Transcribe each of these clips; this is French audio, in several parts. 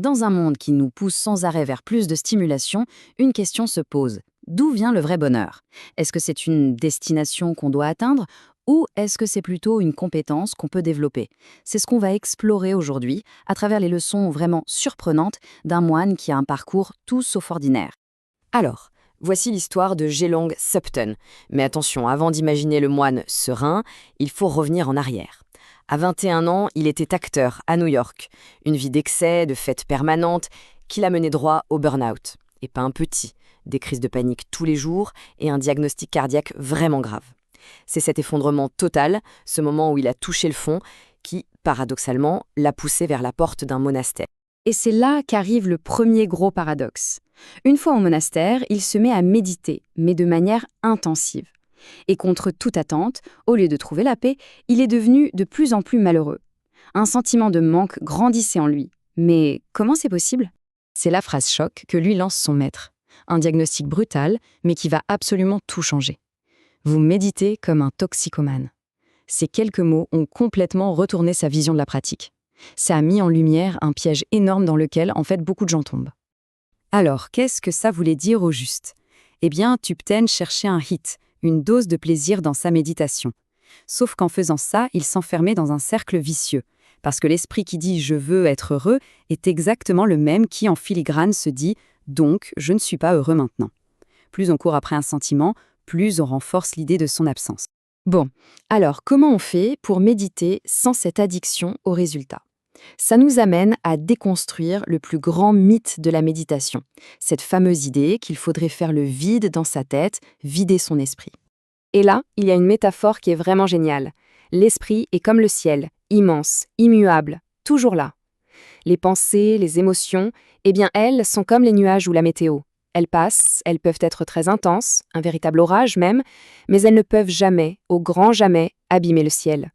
Dans un monde qui nous pousse sans arrêt vers plus de stimulation, une question se pose. D'où vient le vrai bonheur? Est-ce que c'est une destination qu'on doit atteindre ou est-ce que c'est plutôt une compétence qu'on peut développer? C'est ce qu'on va explorer aujourd'hui à travers les leçons vraiment surprenantes d'un moine qui a un parcours tout sauf ordinaire. Alors, voici l'histoire de Gelong Supton. Mais attention, avant d'imaginer le moine serein, il faut revenir en arrière. À 21 ans, il était acteur à New York. Une vie d'excès, de fêtes permanentes, qui l'a mené droit au burn-out. Et pas un petit. Des crises de panique tous les jours et un diagnostic cardiaque vraiment grave. C'est cet effondrement total, ce moment où il a touché le fond, qui, paradoxalement, l'a poussé vers la porte d'un monastère. Et c'est là qu'arrive le premier gros paradoxe. Une fois au monastère, il se met à méditer, mais de manière intensive. Et contre toute attente, au lieu de trouver la paix, il est devenu de plus en plus malheureux. Un sentiment de manque grandissait en lui. Mais comment c'est possible? C'est la phrase choc que lui lance son maître. Un diagnostic brutal, mais qui va absolument tout changer. Vous méditez comme un toxicomane. Ces quelques mots ont complètement retourné sa vision de la pratique. Ça a mis en lumière un piège énorme dans lequel, en fait, beaucoup de gens tombent. Alors, qu'est-ce que ça voulait dire au juste? Eh bien, Thubten cherchait un hit, une dose de plaisir dans sa méditation. Sauf qu'en faisant ça, il s'enfermait dans un cercle vicieux, parce que l'esprit qui dit « je veux être heureux » est exactement le même qui, en filigrane, se dit « donc, je ne suis pas heureux maintenant ». Plus on court après un sentiment, plus on renforce l'idée de son absence. Bon, alors comment on fait pour méditer sans cette addiction au résultat? Ça nous amène à déconstruire le plus grand mythe de la méditation, cette fameuse idée qu'il faudrait faire le vide dans sa tête, vider son esprit. Et là, il y a une métaphore qui est vraiment géniale. L'esprit est comme le ciel, immense, immuable, toujours là. Les pensées, les émotions, eh bien elles sont comme les nuages ou la météo. Elles passent, elles peuvent être très intenses, un véritable orage même, mais elles ne peuvent jamais, au grand jamais, abîmer le ciel.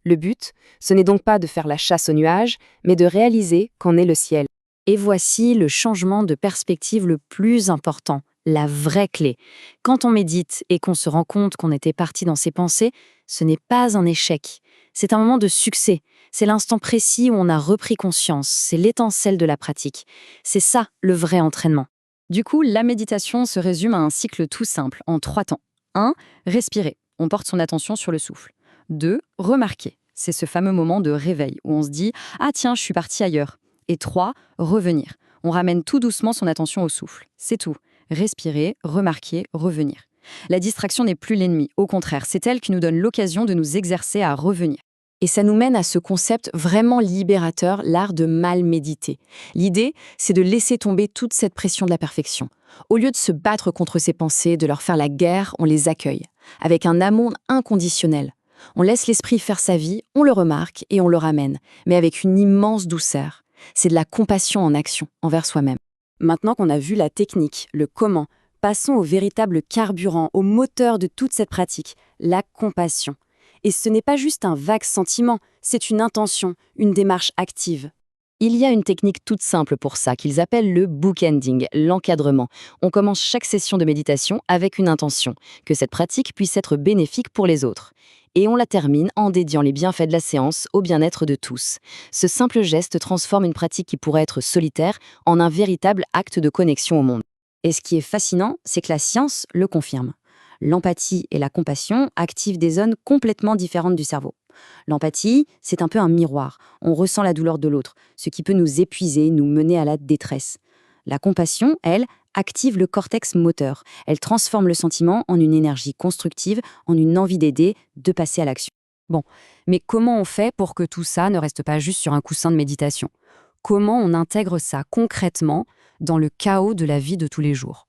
Le but, ce n'est donc pas de faire la chasse aux nuages, mais de réaliser qu'en est le ciel. Et voici le changement de perspective le plus important, la vraie clé. Quand on médite et qu'on se rend compte qu'on était parti dans ses pensées, ce n'est pas un échec. C'est un moment de succès. C'est l'instant précis où on a repris conscience. C'est l'étincelle de la pratique. C'est ça, le vrai entraînement. Du coup, la méditation se résume à un cycle tout simple, en 3 temps. 1. Respirer. On porte son attention sur le souffle. 2. Remarquer. C'est ce fameux moment de réveil où on se dit « Ah tiens, je suis parti ailleurs ». Et 3. Revenir. On ramène tout doucement son attention au souffle. C'est tout. Respirer, remarquer, revenir. La distraction n'est plus l'ennemi. Au contraire, c'est elle qui nous donne l'occasion de nous exercer à revenir. Et ça nous mène à ce concept vraiment libérateur, l'art de mal méditer. L'idée, c'est de laisser tomber toute cette pression de la perfection. Au lieu de se battre contre ses pensées, de leur faire la guerre, on les accueille, avec un amour inconditionnel. On laisse l'esprit faire sa vie, on le remarque et on le ramène, mais avec une immense douceur. C'est de la compassion en action, envers soi-même. Maintenant qu'on a vu la technique, le comment, passons au véritable carburant, au moteur de toute cette pratique, la compassion. Et ce n'est pas juste un vague sentiment, c'est une intention, une démarche active. Il y a une technique toute simple pour ça, qu'ils appellent le bookending, l'encadrement. On commence chaque session de méditation avec une intention, que cette pratique puisse être bénéfique pour les autres. Et on la termine en dédiant les bienfaits de la séance au bien-être de tous. Ce simple geste transforme une pratique qui pourrait être solitaire en un véritable acte de connexion au monde. Et ce qui est fascinant, c'est que la science le confirme. L'empathie et la compassion activent des zones complètement différentes du cerveau. L'empathie, c'est un peu un miroir. On ressent la douleur de l'autre, ce qui peut nous épuiser, nous mener à la détresse. La compassion, elle, active le cortex moteur. Elle transforme le sentiment en une énergie constructive, en une envie d'aider, de passer à l'action. Bon, mais comment on fait pour que tout ça ne reste pas juste sur un coussin de méditation? Comment on intègre ça concrètement dans le chaos de la vie de tous les jours?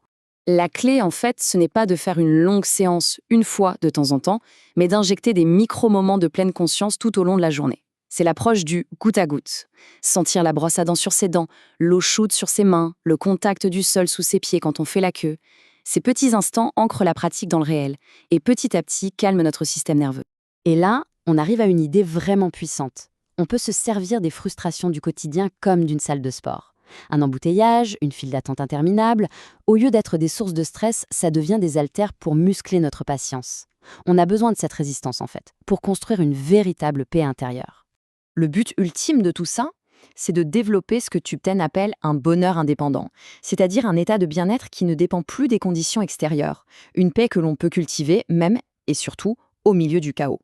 La clé, en fait, ce n'est pas de faire une longue séance une fois de temps en temps, mais d'injecter des micro-moments de pleine conscience tout au long de la journée. C'est l'approche du goutte à goutte. Sentir la brosse à dents sur ses dents, l'eau chaude sur ses mains, le contact du sol sous ses pieds quand on fait la queue. Ces petits instants ancrent la pratique dans le réel et petit à petit calment notre système nerveux. Et là, on arrive à une idée vraiment puissante. On peut se servir des frustrations du quotidien comme d'une salle de sport. Un embouteillage, une file d'attente interminable, au lieu d'être des sources de stress, ça devient des haltères pour muscler notre patience. On a besoin de cette résistance en fait, pour construire une véritable paix intérieure. Le but ultime de tout ça, c'est de développer ce que Tubten appelle un bonheur indépendant, c'est-à-dire un état de bien-être qui ne dépend plus des conditions extérieures, une paix que l'on peut cultiver même et surtout au milieu du chaos.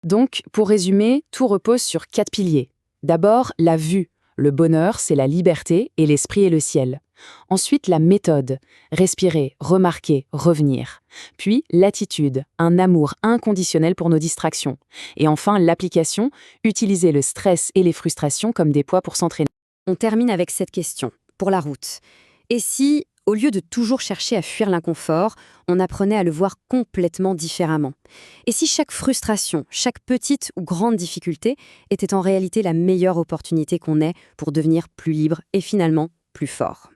Donc, pour résumer, tout repose sur 4 piliers. D'abord, la vue. Le bonheur, c'est la liberté et l'esprit et le ciel. Ensuite, la méthode. Respirer, remarquer, revenir. Puis, l'attitude, un amour inconditionnel pour nos distractions. Et enfin, l'application, utiliser le stress et les frustrations comme des poids pour s'entraîner. On termine avec cette question, pour la route. Et si, au lieu de toujours chercher à fuir l'inconfort, on apprenait à le voir complètement différemment? Et si chaque frustration, chaque petite ou grande difficulté était en réalité la meilleure opportunité qu'on ait pour devenir plus libre et finalement plus fort?